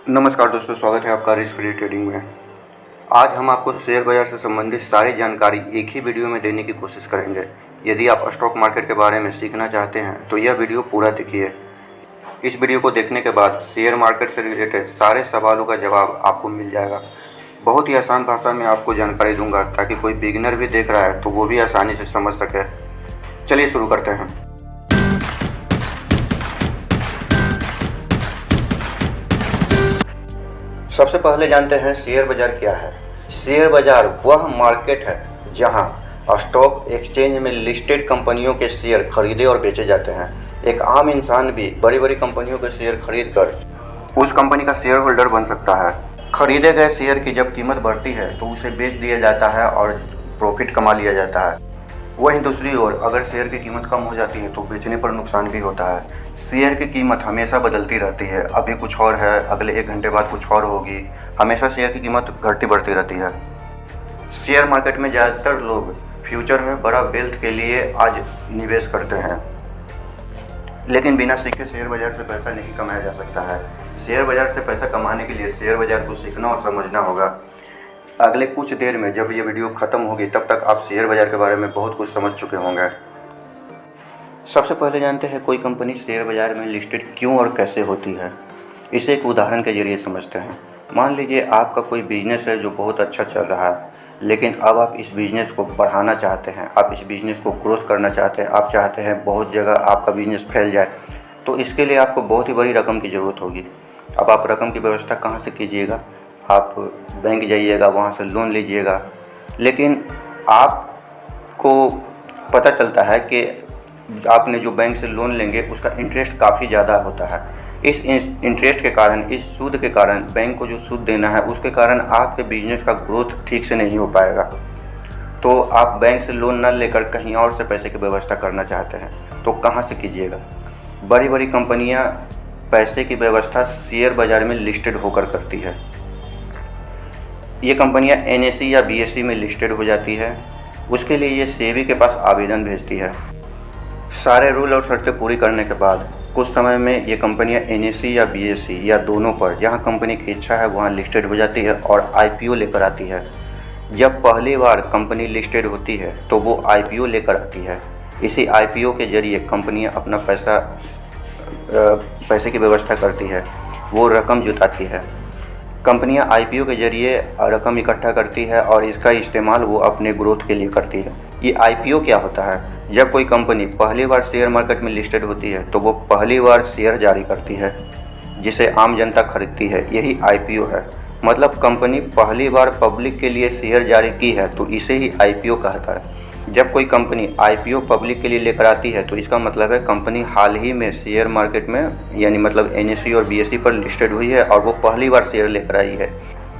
नमस्कार दोस्तों, स्वागत है आपका रिस्क फ्री ट्रेडिंग में। आज हम आपको शेयर बाज़ार से संबंधित सारी जानकारी एक ही वीडियो में देने की कोशिश करेंगे। यदि आप स्टॉक मार्केट के बारे में सीखना चाहते हैं तो यह वीडियो पूरा देखिए। इस वीडियो को देखने के बाद शेयर मार्केट से रिलेटेड सारे सवालों का जवाब आपको मिल जाएगा। बहुत ही आसान भाषा में आपको जानकारी दूंगा ताकि कोई बिगिनर भी देख रहा है तो वो भी आसानी से समझ सके। चलिए शुरू करते हैं। सबसे पहले जानते हैं शेयर बाज़ार क्या है। शेयर बाज़ार वह मार्केट है जहां स्टॉक एक्सचेंज में लिस्टेड कंपनियों के शेयर खरीदे और बेचे जाते हैं। एक आम इंसान भी बड़ी बड़ी कंपनियों के शेयर खरीद कर उस कंपनी का शेयर होल्डर बन सकता है। खरीदे गए शेयर की जब कीमत बढ़ती है तो उसे बेच दिया जाता है और प्रॉफिट कमा लिया जाता है। वहीं दूसरी ओर अगर शेयर की कीमत कम हो जाती है तो बेचने पर नुकसान भी होता है। शेयर की कीमत हमेशा बदलती रहती है, अभी कुछ और है, अगले 1 घंटे बाद कुछ और होगी। हमेशा शेयर की कीमत घटती बढ़ती रहती है। शेयर मार्केट में ज़्यादातर लोग फ्यूचर में बड़ा वेल्थ के लिए आज निवेश करते हैं, लेकिन बिना सीखे शेयर बाज़ार से पैसा नहीं कमाया जा सकता है। शेयर बाज़ार से पैसा कमाने के लिए शेयर बाज़ार को सीखना और समझना होगा। अगले कुछ देर में जब ये वीडियो ख़त्म होगी तब तक आप शेयर बाज़ार के बारे में बहुत कुछ समझ चुके होंगे। सबसे पहले जानते हैं कोई कंपनी शेयर बाज़ार में लिस्टेड क्यों और कैसे होती है। इसे एक उदाहरण के जरिए समझते हैं। मान लीजिए आपका कोई बिजनेस है जो बहुत अच्छा चल रहा है, लेकिन अब आप इस बिज़नेस को बढ़ाना चाहते हैं, आप इस बिज़नेस को ग्रोथ करना चाहते हैं, आप चाहते हैं बहुत जगह आपका बिज़नेस फैल जाए। तो इसके लिए आपको बहुत ही बड़ी रकम की ज़रूरत होगी। अब आप रकम की व्यवस्था कहाँ से कीजिएगा? आप बैंक जाइएगा, वहाँ से लोन लीजिएगा, लेकिन आपको पता चलता है कि आपने जो बैंक से लोन लेंगे उसका इंटरेस्ट काफ़ी ज़्यादा होता है। इस इंटरेस्ट के कारण, इस सूद के कारण, बैंक को जो सूद देना है उसके कारण आपके बिजनेस का ग्रोथ ठीक से नहीं हो पाएगा। तो आप बैंक से लोन न लेकर कहीं और से पैसे की व्यवस्था करना चाहते हैं तो कहाँ से कीजिएगा? बड़ी बड़ी कंपनियां पैसे की व्यवस्था शेयर बाज़ार में लिस्टेड होकर करती है। ये कंपनियां NSE या BSE में लिस्टेड हो जाती है। उसके लिए ये सेबी के पास आवेदन भेजती है। सारे रूल और शर्तें पूरी करने के बाद कुछ समय में ये कंपनियां NSE या BSE या दोनों पर, जहां कंपनी की इच्छा है वहां लिस्टेड हो जाती है और IPO लेकर आती है। जब पहली बार कंपनी लिस्टेड होती है तो वो IPO लेकर आती है। इसी IPO के जरिए कंपनियां अपना पैसे की व्यवस्था करती है, वो रकम जुटाती है। कंपनियां IPO के जरिए रकम इकट्ठा करती है और इसका इस्तेमाल वो अपने ग्रोथ के लिए करती है। ये IPO क्या होता है? जब कोई कंपनी पहली बार शेयर मार्केट में लिस्टेड होती है तो वो पहली बार शेयर जारी करती है जिसे आम जनता खरीदती है, यही IPO है। मतलब कंपनी पहली बार पब्लिक के लिए शेयर जारी की है तो इसे ही IPO कहता है। जब कोई कंपनी IPO पब्लिक के लिए लेकर आती है तो इसका मतलब है कंपनी हाल ही में शेयर मार्केट में, यानी मतलब NSE और BSE पर लिस्टेड हुई है और वो पहली बार शेयर लेकर आई है।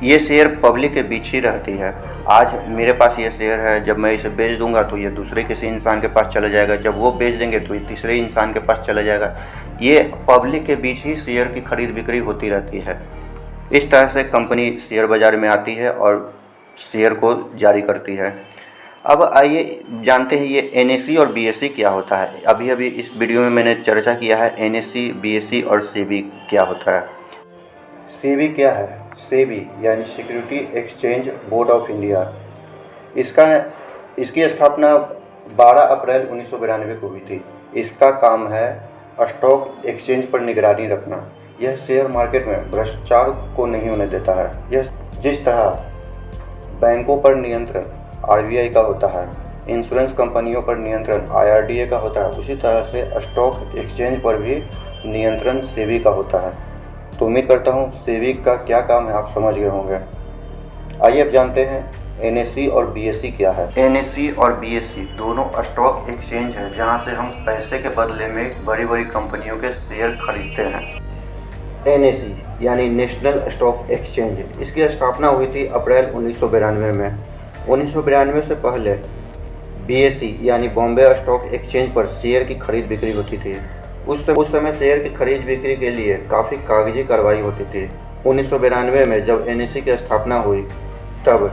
ये शेयर पब्लिक के बीच ही रहती है। आज मेरे पास ये शेयर है, जब मैं इसे बेच दूंगा तो ये दूसरे किसी इंसान के पास चला जाएगा, जब वो बेच देंगे तो ये तीसरे इंसान के पास चला जाएगा। ये पब्लिक के बीच ही शेयर की खरीद बिक्री होती रहती है। इस तरह से कंपनी शेयर बाज़ार में आती है और शेयर को जारी करती है। अब आइए जानते हैं ये NSE और BSE क्या होता है। अभी इस वीडियो में मैंने चर्चा किया है NSE, BSE और SEBI क्या होता है। सेबी क्या है? सेबी यानी security exchange board of India. इसकी स्थापना 12 अप्रैल 1992 को हुई थी। इसका काम है स्टॉक एक्सचेंज पर निगरानी रखना। यह शेयर मार्केट में भ्रष्टाचार को नहीं होने देता है। यह जिस तरह बैंकों पर नियंत्रण RBI का होता है, इंश्योरेंस कंपनियों पर नियंत्रण IRDA का होता है, उसी तरह से स्टॉक एक्सचेंज पर भी नियंत्रण सेबी का होता है। तो उम्मीद करता हूँ सेबी का क्या काम है आप समझ गए होंगे। आइए अब जानते हैं NSE और BSE क्या है। NSE और BSE दोनों स्टॉक एक्सचेंज है जहाँ से हम पैसे के बदले में बड़ी बड़ी कंपनियों के शेयर खरीदते हैं। NSE यानी नेशनल स्टॉक एक्सचेंज, इसकी स्थापना हुई थी अप्रैल 1992 में। 1992 से पहले BSE यानी बॉम्बे स्टॉक एक्सचेंज पर शेयर की खरीद बिक्री होती थी। उस समय शेयर की खरीद बिक्री के लिए काफ़ी कागजी कार्रवाई होती थी। 1992 में जब NSE की स्थापना हुई तब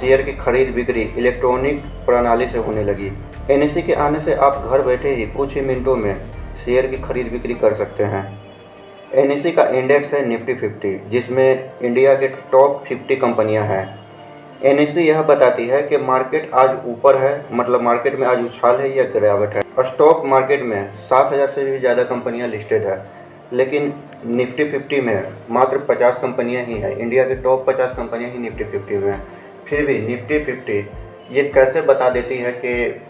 शेयर की खरीद बिक्री इलेक्ट्रॉनिक प्रणाली से होने लगी। NSE के आने से आप घर बैठे ही कुछ ही मिनटों में शेयर की खरीद बिक्री कर सकते हैं। एनएसई का इंडेक्स है निफ्टी 50, जिसमें इंडिया के टॉप 50 कंपनियां हैं। एनएसई यह बताती है कि मार्केट आज ऊपर है, मतलब मार्केट में आज उछाल है या गिरावट है। स्टॉक मार्केट में 7,000 से भी ज़्यादा कंपनियां लिस्टेड है, लेकिन निफ्टी 50 में मात्र 50 कंपनियां ही हैं। इंडिया के टॉप 50 कंपनियां ही निफ्टी 50 में हैं। फिर भी निफ्टी 50 ये कैसे बता देती है कि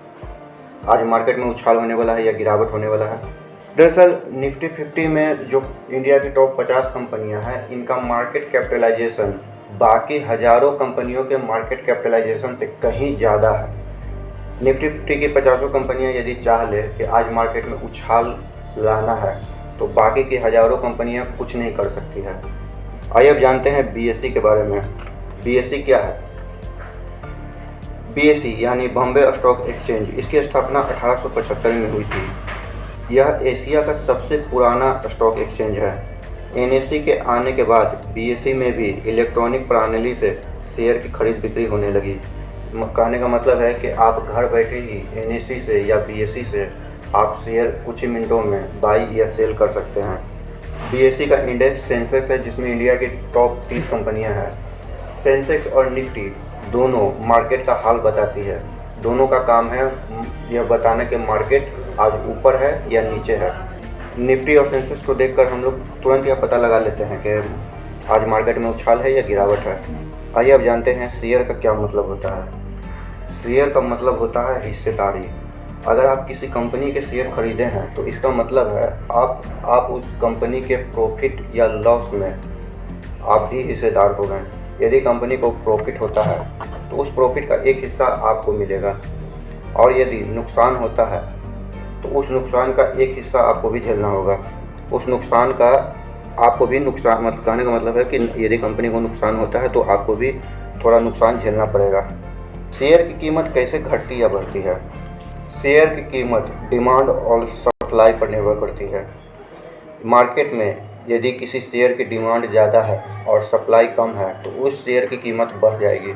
आज मार्केट में उछाल होने वाला है या गिरावट होने वाला है? दरअसल निफ्टी 50 में जो इंडिया की टॉप 50 कंपनियां हैं, इनका मार्केट कैपिटलाइजेशन बाकी हज़ारों कंपनियों के मार्केट कैपिटलाइजेशन से कहीं ज़्यादा है। निफ्टी 50 की 50 कंपनियां यदि चाह ले कि आज मार्केट में उछाल लाना है, तो बाकी की हज़ारों कंपनियां कुछ नहीं कर सकती है। आइए अब जानते हैं बीएसई के बारे में। बीएसई क्या है? बीएसई यानी बॉम्बे स्टॉक एक्सचेंज, इसकी स्थापना 1875 में हुई थी। यह एशिया का सबसे पुराना स्टॉक एक्सचेंज है। एनएसई के आने के बाद बीएसई में भी इलेक्ट्रॉनिक प्रणाली से शेयर की खरीद बिक्री होने लगी। कहने का मतलब है कि आप घर बैठे ही एनएसई से या बीएसई से आप शेयर कुछ ही मिनटों में बाई या सेल कर सकते हैं। बीएसई का इंडेक्स सेंसेक्स है, जिसमें इंडिया की टॉप 30 कंपनियां हैं। सेंसेक्स और निफ्टी दोनों मार्केट का हाल बताती है। दोनों का काम है यह बताना कि मार्केट आज ऊपर है या नीचे है। निफ्टी और सेंसेक्स को देखकर हम लोग तुरंत यह पता लगा लेते हैं कि आज मार्केट में उछाल है या गिरावट है। आइए अब जानते हैं शेयर का क्या मतलब होता है। शेयर का मतलब होता है हिस्सेदारी। अगर आप किसी कंपनी के शेयर खरीदे हैं तो इसका मतलब है आप उस कंपनी के प्रॉफिट या लॉस में आप भी हिस्सेदार हो गए। यदि कंपनी को प्रॉफिट होता है तो उस प्रॉफिट का एक हिस्सा आपको मिलेगा, और यदि नुकसान होता है तो उस नुकसान का एक हिस्सा आपको भी झेलना होगा। उस नुकसान का आपको भी नुकसान, मतलब कहने का मतलब है कि यदि कंपनी को नुकसान होता है तो आपको भी थोड़ा नुकसान झेलना पड़ेगा। शेयर की कीमत कैसे घटती या बढ़ती है? शेयर की कीमत डिमांड और सप्लाई पर निर्भर करती है। मार्केट में यदि किसी शेयर की डिमांड ज़्यादा है और सप्लाई कम है तो उस शेयर की कीमत बढ़ जाएगी।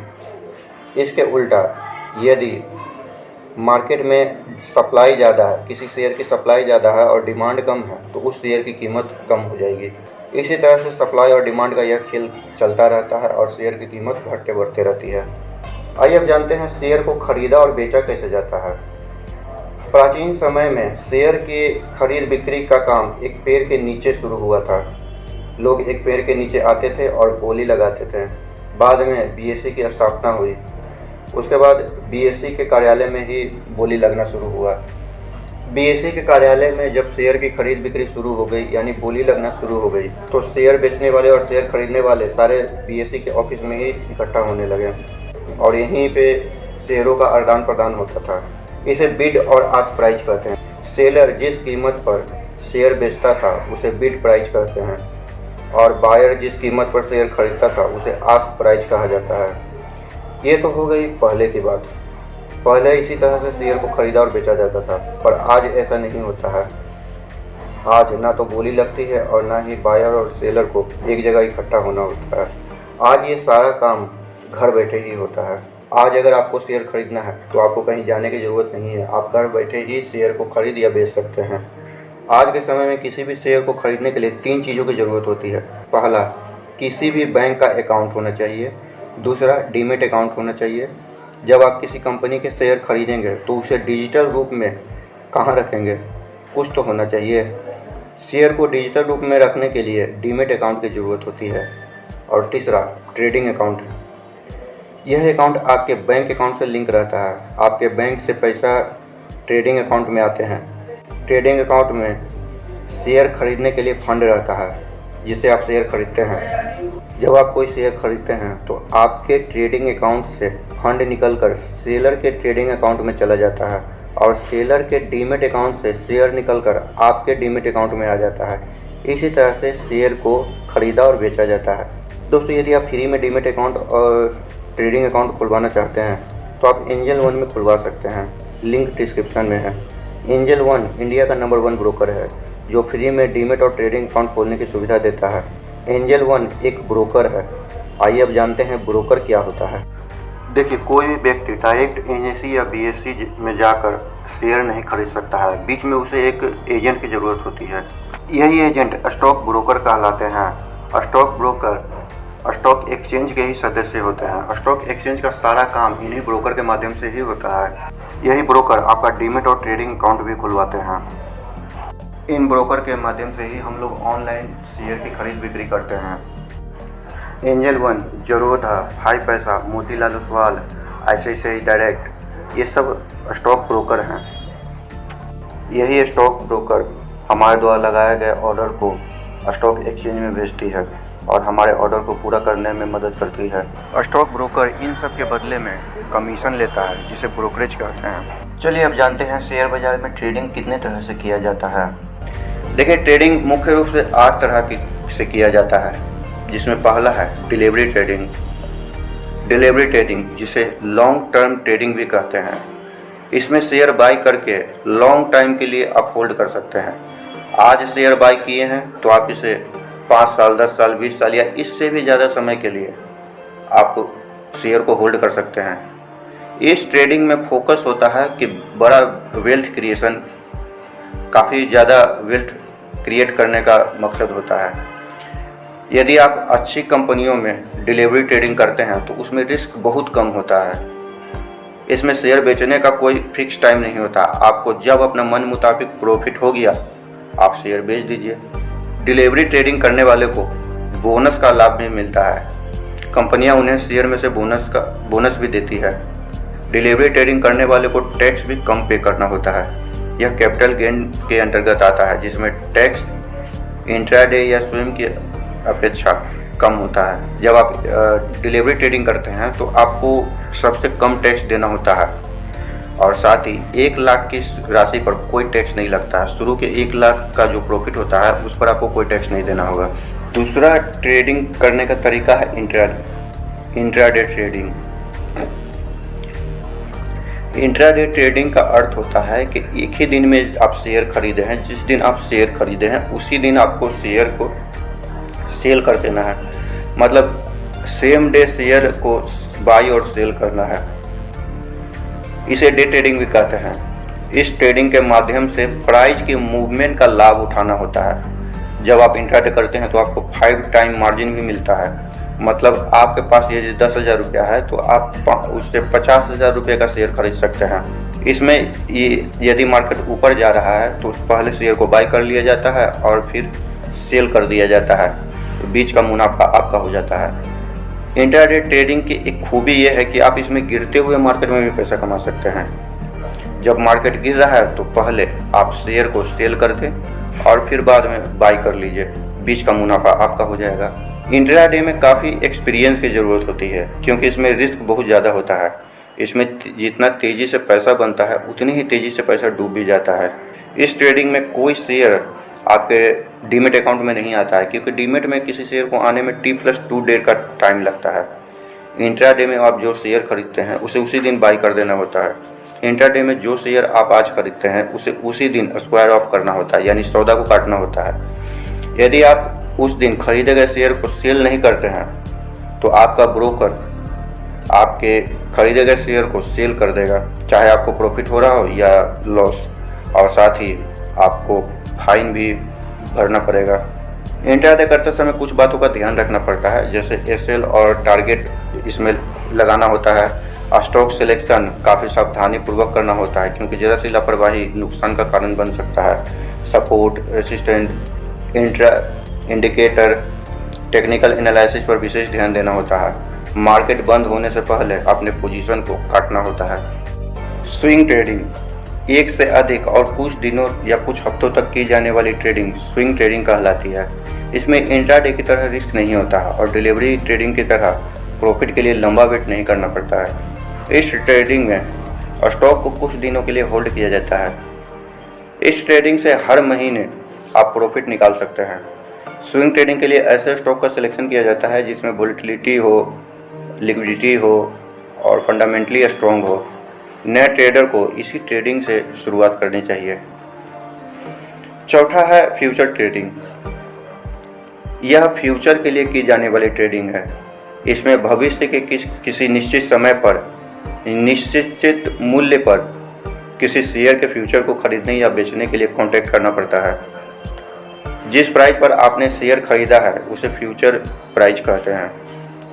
इसके उल्टा यदि मार्केट में सप्लाई ज़्यादा है, किसी शेयर की सप्लाई ज़्यादा है और डिमांड कम है, तो उस शेयर की कीमत कम हो जाएगी। इसी तरह से सप्लाई और डिमांड का यह खेल चलता रहता है और शेयर की कीमत घटते बढ़ते रहती है। आइए अब जानते हैं शेयर को खरीदा और बेचा कैसे जाता है। प्राचीन समय में शेयर की खरीद बिक्री का काम एक पेड़ के नीचे शुरू हुआ था। लोग एक पेड़ के नीचे आते थे और बोली लगाते थे। बाद में बीएसई की स्थापना हुई। उसके बाद बीएसई के कार्यालय में ही बोली लगना शुरू हुआ। बीएसई के कार्यालय में जब शेयर की खरीद बिक्री शुरू हो गई, यानी बोली लगना शुरू हो गई, तो शेयर बेचने वाले और शेयर खरीदने वाले सारे बीएसई के ऑफिस में ही इकट्ठा होने लगे और यहीं पे शेयरों का आदान प्रदान होता था। इसे बिड और आस्क प्राइस कहते हैं। सेलर जिस कीमत पर शेयर बेचता था उसे बिड प्राइस कहते हैं, और बायर जिस कीमत पर शेयर खरीदता था उसे आस्क प्राइस कहा जाता है। ये तो हो गई पहले की बात। पहले इसी तरह से शेयर को खरीदा और बेचा जाता था, पर आज ऐसा नहीं होता है। आज ना तो बोली लगती है और ना ही बायर और सेलर को एक जगह इकट्ठा होना होता है। आज ये सारा काम घर बैठे ही होता है। आज अगर आपको शेयर खरीदना है तो आपको कहीं जाने की ज़रूरत नहीं है। आप घर बैठे ही शेयर को खरीद या बेच सकते हैं। आज के समय में किसी भी शेयर को खरीदने के लिए 3 चीज़ों की ज़रूरत होती है। पहला, किसी भी बैंक का अकाउंट होना चाहिए। दूसरा, डीमेट अकाउंट होना चाहिए। जब आप किसी कंपनी के शेयर खरीदेंगे तो उसे डिजिटल रूप में कहाँ रखेंगे, कुछ तो होना चाहिए। शेयर को डिजिटल रूप में रखने के लिए डीमेट अकाउंट की ज़रूरत होती है। और तीसरा, ट्रेडिंग अकाउंट। यह अकाउंट आपके बैंक अकाउंट से लिंक रहता है। आपके बैंक से पैसा ट्रेडिंग अकाउंट में आते हैं। ट्रेडिंग अकाउंट में शेयर खरीदने के लिए फंड रहता है जिससे आप शेयर खरीदते हैं। जब आप कोई शेयर खरीदते हैं तो आपके ट्रेडिंग अकाउंट से फंड निकलकर सेलर के ट्रेडिंग अकाउंट में चला जाता है और सेलर के डीमेट अकाउंट से शेयर निकलकर आपके डीमेट अकाउंट में आ जाता है। इसी तरह से शेयर को खरीदा और बेचा जाता है। दोस्तों, यदि आप फ्री में डीमेट अकाउंट और ट्रेडिंग अकाउंट खुलवाना चाहते हैं तो आप एंजल वन में खुलवा सकते हैं। लिंक डिस्क्रिप्शन में है। एंजल वन इंडिया का नंबर 1 ब्रोकर है जो फ्री में डीमेट और ट्रेडिंग अकाउंट खोलने की सुविधा देता है। एंजल वन एक ब्रोकर है। आइए अब जानते हैं ब्रोकर क्या होता है। देखिए, कोई भी व्यक्ति डायरेक्ट एनएसई या बीएसई में जाकर शेयर नहीं खरीद सकता है। बीच में उसे एक एजेंट की ज़रूरत होती है। यही एजेंट स्टॉक ब्रोकर कहलाते हैं। स्टॉक ब्रोकर स्टॉक एक्सचेंज के ही सदस्य होते हैं। स्टॉक एक्सचेंज का सारा काम इन्हीं ब्रोकर के माध्यम से ही होता है। यही ब्रोकर आपका डीमैट और ट्रेडिंग अकाउंट भी खुलवाते हैं। इन ब्रोकर के माध्यम से ही हम लोग ऑनलाइन शेयर की खरीद बिक्री करते हैं। एंजल वन, जरोधा, 5 पैसा, मोतीलाल ओसवाल, ICICI डायरेक्ट, ये सब स्टॉक ब्रोकर हैं। यही स्टॉक ब्रोकर हमारे द्वारा लगाए गए ऑर्डर को स्टॉक एक्सचेंज में भेजती है और हमारे ऑर्डर को पूरा करने में मदद करती है। स्टॉक ब्रोकर इन सब के बदले में कमीशन लेता है, जिसे ब्रोकरेज कहते हैं। चलिए अब जानते हैं शेयर बाजार में ट्रेडिंग कितने तरह से किया जाता है। देखिए, ट्रेडिंग मुख्य रूप से 8 तरह से किया जाता है, जिसमें पहला है डिलीवरी ट्रेडिंग। डिलीवरी ट्रेडिंग जिसे लॉन्ग टर्म ट्रेडिंग भी कहते हैं। इसमें शेयर बाई करके लॉन्ग टाइम के लिए आप होल्ड कर सकते हैं। आज शेयर बाई किए हैं तो आप इसे 5 साल, 10 साल, 20 साल या इससे भी ज़्यादा समय के लिए आप शेयर को होल्ड कर सकते हैं। इस ट्रेडिंग में फोकस होता है कि बड़ा वेल्थ क्रिएशन, काफ़ी ज़्यादा वेल्थ क्रिएट करने का मकसद होता है। यदि आप अच्छी कंपनियों में डिलीवरी ट्रेडिंग करते हैं तो उसमें रिस्क बहुत कम होता है। इसमें शेयर बेचने का कोई फिक्स टाइम नहीं होता। आपको जब अपना मन मुताबिक प्रॉफिट हो गया आप शेयर बेच दीजिए। डिलीवरी ट्रेडिंग करने वाले को बोनस का लाभ भी मिलता है। कंपनियां उन्हें शेयर में से बोनस भी देती है। डिलीवरी ट्रेडिंग करने वाले को टैक्स भी कम पे करना होता है। यह कैपिटल गेन के अंतर्गत आता है, जिसमें टैक्स इंट्राडे या स्वयं की अपेक्षा कम होता है। जब आप डिलीवरी ट्रेडिंग करते हैं तो आपको सबसे कम टैक्स देना होता है और साथ ही 1 लाख की राशि पर कोई टैक्स नहीं लगता है। शुरू के 1 लाख का जो प्रॉफिट होता है उस पर आपको कोई टैक्स नहीं देना होगा। दूसरा ट्रेडिंग करने का तरीका है इंट्राडे ट्रेडिंग। इंट्राडे ट्रेडिंग का अर्थ होता है कि एक ही दिन में आप शेयर खरीदे हैं। जिस दिन आप शेयर खरीदे हैं उसी दिन आपको शेयर को सेल कर देना है। मतलब सेम डे शेयर को बाई और सेल करना है। इसे डे ट्रेडिंग भी कहते हैं। इस ट्रेडिंग के माध्यम से प्राइस की मूवमेंट का लाभ उठाना होता है। जब आप इंट्राडे करते हैं तो आपको 5 टाइम मार्जिन भी मिलता है। मतलब आपके पास ये 10,000 रुपया है तो आप उससे 50,000 रुपये का शेयर खरीद सकते हैं। इसमें ये यदि मार्केट ऊपर जा रहा है तो पहले शेयर को बाई कर लिया जाता है और फिर सेल कर दिया जाता है। तो बीच का मुनाफा आपका हो जाता है। इंट्राडे ट्रेडिंग की एक खूबी यह है कि आप इसमें गिरते हुए मार्केट में भी पैसा कमा सकते हैं। जब मार्केट गिर रहा है तो पहले आप शेयर को सेल कर दें और फिर बाद में बाई कर लीजिए। बीच का मुनाफा आपका हो जाएगा। इंट्राडे में काफ़ी एक्सपीरियंस की ज़रूरत होती है क्योंकि इसमें रिस्क बहुत ज़्यादा होता है। इसमें जितना तेज़ी से पैसा बनता है उतनी ही तेज़ी से पैसा डूब भी जाता है। इस ट्रेडिंग में कोई शेयर आपके डीमेट अकाउंट में नहीं आता है क्योंकि डीमेट में किसी शेयर को आने में T+2 डे का टाइम लगता है। इंट्राडे में आप जो शेयर खरीदते हैं उसे उसी दिन बाई कर देना होता है। इंट्राडे में जो शेयर आप आज खरीदते हैं उसे उसी दिन स्क्वायर ऑफ करना होता है, यानी सौदा को काटना होता है। यदि आप उस दिन खरीदे गए शेयर को सेल नहीं करते हैं तो आपका ब्रोकर आपके खरीदे गए शेयर को सेल कर देगा, चाहे आपको प्रॉफिट हो रहा हो या लॉस, और साथ ही आपको फाइन भी भरना पड़ेगा। इंट्राडे करते समय कुछ बातों का ध्यान रखना पड़ता है, जैसे SL और टारगेट इसमें लगाना होता है। स्टॉक सिलेक्शन काफ़ी सावधानी पूर्वक करना होता है क्योंकि ज़रा सी लापरवाही नुकसान का कारण बन सकता है। Support, resistant, indicator, technical analysis पर विशेष ध्यान देना होता है। मार्केट बंद होने से पहले अपने पोजीशन को काटना होता है। स्विंग ट्रेडिंग, एक से अधिक और कुछ दिनों या कुछ हफ्तों तक की जाने वाली ट्रेडिंग स्विंग ट्रेडिंग कहलाती है। इसमें इंट्राडे की तरह रिस्क नहीं होता है और डिलीवरी ट्रेडिंग की तरह प्रॉफिट के लिए लंबा वेट नहीं करना पड़ता है। इस ट्रेडिंग में स्टॉक को कुछ दिनों के लिए होल्ड किया जाता है। इस ट्रेडिंग से हर महीने आप प्रॉफिट निकाल सकते हैं। स्विंग ट्रेडिंग के लिए ऐसे स्टॉक का सिलेक्शन किया जाता है जिसमें वोलेटिलिटी हो, लिक्विडिटी हो और फंडामेंटली स्ट्रॉन्ग हो। नए ट्रेडर को इसी ट्रेडिंग से शुरुआत करनी चाहिए। चौथा है फ्यूचर ट्रेडिंग। यह फ्यूचर के लिए की जाने वाली ट्रेडिंग है। इसमें भविष्य के किसी निश्चित समय पर निश्चित मूल्य पर किसी शेयर के फ्यूचर को खरीदने या बेचने के लिए कॉन्ट्रैक्ट करना पड़ता है। जिस प्राइस पर आपने शेयर खरीदा है उसे फ्यूचर प्राइस कहते हैं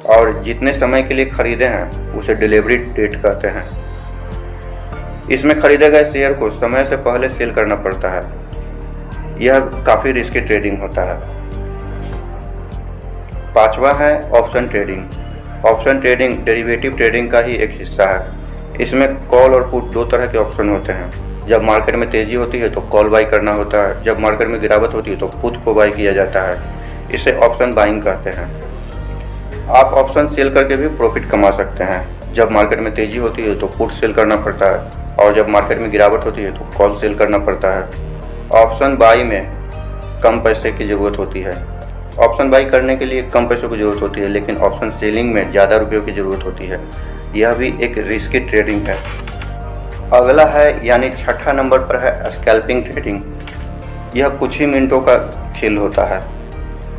और जितने समय के लिए खरीदे हैं उसे डिलीवरी डेट कहते हैं। इसमें खरीदे गए शेयर को समय से पहले सेल करना पड़ता है। यह काफ़ी रिस्की ट्रेडिंग होता है। पांचवा है option trading. Option trading derivative trading का ही एक हिस्सा है। इसमें कॉल और पुट दो तरह के ऑप्शन होते हैं। जब मार्केट में तेज़ी होती है तो कॉल बाई करना होता है, जब मार्केट में गिरावट होती है तो पुट को बाई किया जाता है। इसे ऑप्शन बाइंग कहते हैं। आप ऑप्शन सेल करके भी प्रॉफिट कमा सकते हैं। जब मार्केट में तेज़ी होती है तो पुट सेल करना पड़ता है और जब मार्केट में गिरावट होती है तो कॉल सेल करना पड़ता है। ऑप्शन बाई में कम पैसे की ज़रूरत होती है। ऑप्शन बाई करने के लिए कम पैसों की ज़रूरत होती है, लेकिन ऑप्शन सेलिंग में ज़्यादा रुपयों की ज़रूरत होती है। यह भी एक रिस्की ट्रेडिंग है। अगला है यानी छठा नंबर पर है स्कैल्पिंग ट्रेडिंग। यह कुछ ही मिनटों का खेल होता है।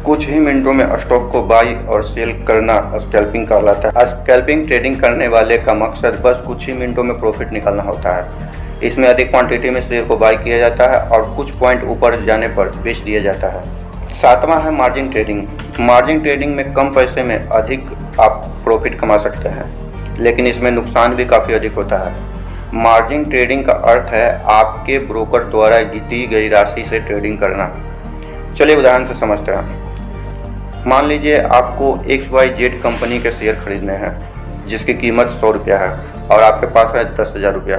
कुछ ही मिनटों में स्टॉक को बाई और सेल करना स्कैल्पिंग कहलाता है। स्कैल्पिंग ट्रेडिंग करने वाले का मकसद बस कुछ ही मिनटों में प्रॉफिट निकालना होता है। इसमें अधिक क्वांटिटी में शेयर को बाई किया जाता है और कुछ पॉइंट ऊपर जाने पर बेच दिया जाता है। सातवां है मार्जिन ट्रेडिंग। मार्जिन ट्रेडिंग में कम पैसे में अधिक आप प्रॉफिट कमा सकते हैं, लेकिन इसमें नुकसान भी काफ़ी अधिक होता है। मार्जिन ट्रेडिंग का अर्थ है आपके ब्रोकर द्वारा दी गई राशि से ट्रेडिंग करना। चलिए उदाहरण से समझते हैं। मान लीजिए आपको XYZ कंपनी के शेयर खरीदने हैं जिसकी कीमत 100 रुपया है और आपके पास है 10,000 रुपया,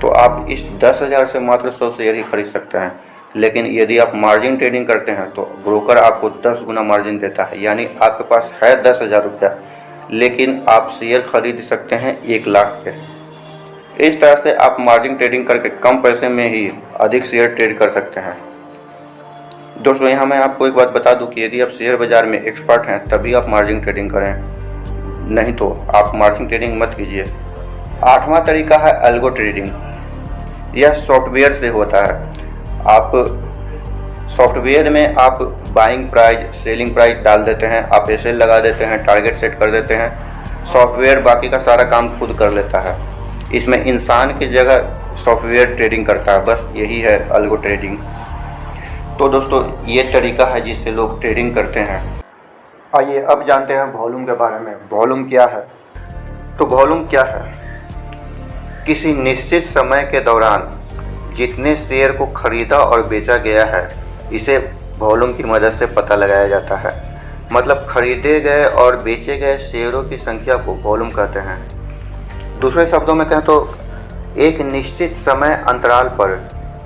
तो आप इस 10,000 से मात्र 100 शेयर ही खरीद सकते हैं। लेकिन यदि आप मार्जिन ट्रेडिंग करते हैं तो ब्रोकर आपको 10 गुना मार्जिन देता है, यानी आपके पास है 10,000 रुपया लेकिन आप शेयर खरीद सकते हैं 1 लाख के। इस तरह से आप मार्जिन ट्रेडिंग करके कम पैसे में ही अधिक शेयर ट्रेड कर सकते हैं। दोस्तों यहाँ मैं आपको एक बात बता दूं कि यदि आप शेयर बाज़ार में एक्सपर्ट हैं तभी आप मार्जिन ट्रेडिंग करें, नहीं तो आप मार्जिन ट्रेडिंग मत कीजिए। आठवां तरीका है अल्गो ट्रेडिंग। यह सॉफ्टवेयर से होता है। आप सॉफ्टवेयर में आप बाइंग प्राइस सेलिंग प्राइस डाल देते हैं, आप एसएल लगा देते हैं, टारगेट सेट कर देते हैं। सॉफ्टवेयर बाकी का सारा काम खुद कर लेता है। इसमें इंसान की जगह सॉफ्टवेयर ट्रेडिंग करता है। बस यही है अल्गो ट्रेडिंग। तो दोस्तों ये तरीका है जिससे लोग ट्रेडिंग करते हैं। आइए अब जानते हैं वॉल्यूम के बारे में। वॉल्यूम क्या है? तो वॉल्यूम क्या है? किसी निश्चित समय के दौरान जितने शेयर को खरीदा और बेचा गया है इसे वॉल्यूम की मदद से पता लगाया जाता है। मतलब खरीदे गए और बेचे गए शेयरों की संख्या को वॉल्यूम कहते हैं। दूसरे शब्दों में कहें तो एक निश्चित समय अंतराल पर,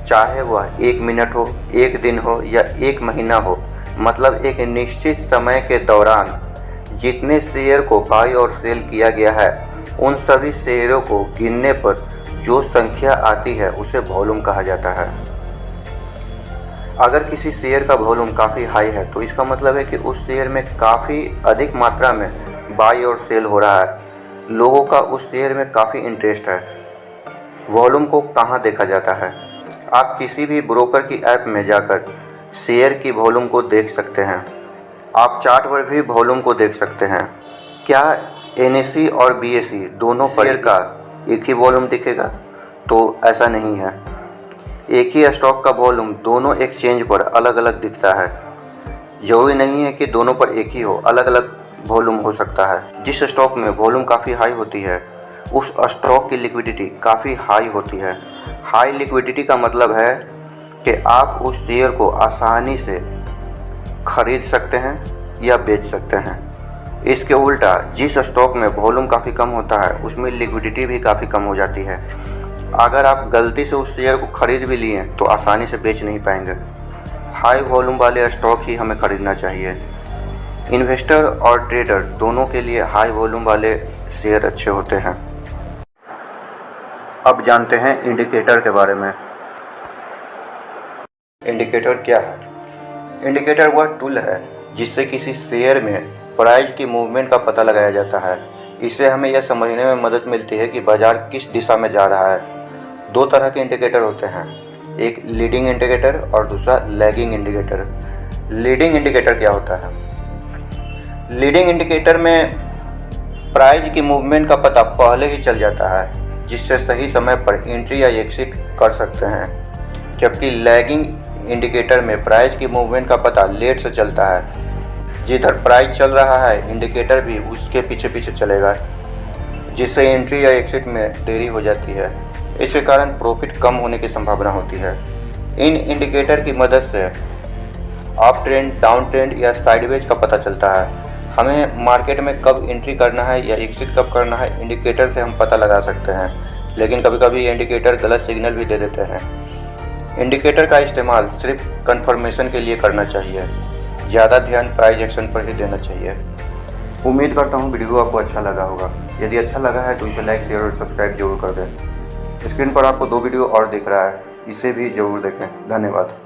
चाहे वह 1 मिनट हो, 1 दिन हो या 1 महीना हो, मतलब एक निश्चित समय के दौरान जितने शेयर को बाई और सेल किया गया है उन सभी शेयरों को गिनने पर जो संख्या आती है उसे वॉल्यूम कहा जाता है। अगर किसी शेयर का वॉल्यूम काफ़ी हाई है तो इसका मतलब है कि उस शेयर में काफ़ी अधिक मात्रा में बाई और सेल हो रहा है। लोगों का उस शेयर में काफ़ी इंटरेस्ट है। वॉल्यूम को कहाँ देखा जाता है? आप किसी भी ब्रोकर की ऐप में जाकर शेयर की वॉल्यूम को देख सकते हैं। आप चार्ट पर भी वॉल्यूम को देख सकते हैं। क्या NSE और BSE दोनों शेयर का एक ही वॉल्यूम दिखेगा? तो ऐसा नहीं है। एक ही स्टॉक का वॉल्यूम दोनों एक्सचेंज पर अलग अलग दिखता है। जरूरी नहीं है कि दोनों पर एक ही हो, अलग अलग वॉल्यूम हो सकता है। जिस स्टॉक में वॉल्यूम काफ़ी हाई होती है उस स्टॉक की लिक्विडिटी काफ़ी हाई होती है। हाई लिक्विडिटी का मतलब है कि आप उस शेयर को आसानी से खरीद सकते हैं या बेच सकते हैं। इसके उल्टा जिस स्टॉक में वॉल्यूम काफ़ी कम होता है उसमें लिक्विडिटी भी काफ़ी कम हो जाती है। अगर आप गलती से उस शेयर को खरीद भी लिए तो आसानी से बेच नहीं पाएंगे। हाई वॉल्यूम वाले स्टॉक ही हमें खरीदना चाहिए। इन्वेस्टर और ट्रेडर दोनों के लिए हाई वॉल्यूम वाले शेयर अच्छे होते हैं। अब जानते हैं इंडिकेटर के बारे में। इंडिकेटर क्या है? इंडिकेटर वह टूल है जिससे किसी शेयर में प्राइस की मूवमेंट का पता लगाया जाता है। इससे हमें यह समझने में मदद मिलती है कि बाजार किस दिशा में जा रहा है। 2 तरह के इंडिकेटर होते हैं, एक लीडिंग इंडिकेटर और दूसरा लैगिंग इंडिकेटर। लीडिंग इंडिकेटर क्या होता है? लीडिंग इंडिकेटर में प्राइस की मूवमेंट का पता पहले ही चल जाता है जिससे सही समय पर एंट्री या एग्जिट कर सकते हैं। जबकि लैगिंग इंडिकेटर में प्राइस की मूवमेंट का पता लेट से चलता है। जिधर प्राइस चल रहा है इंडिकेटर भी उसके पीछे पीछे चलेगा, जिससे एंट्री या एग्जिट में देरी हो जाती है। इसके कारण प्रॉफिट कम होने की संभावना होती है। इन इंडिकेटर की मदद से अप ट्रेंड, डाउन ट्रेंड या साइडवेज का पता चलता है। हमें मार्केट में कब एंट्री करना है या एग्जिट कब करना है इंडिकेटर से हम पता लगा सकते हैं, लेकिन कभी कभी इंडिकेटर गलत सिग्नल भी दे देते हैं। इंडिकेटर का इस्तेमाल सिर्फ कंफर्मेशन के लिए करना चाहिए, ज़्यादा ध्यान प्राइस एक्शन पर ही देना चाहिए। उम्मीद करता हूँ वीडियो आपको अच्छा लगा होगा। यदि अच्छा लगा है तो इसे लाइक, शेयर और सब्सक्राइब जरूर कर दें। स्क्रीन पर आपको 2 वीडियो और दिख रहा है, इसे भी जरूर देखें। धन्यवाद।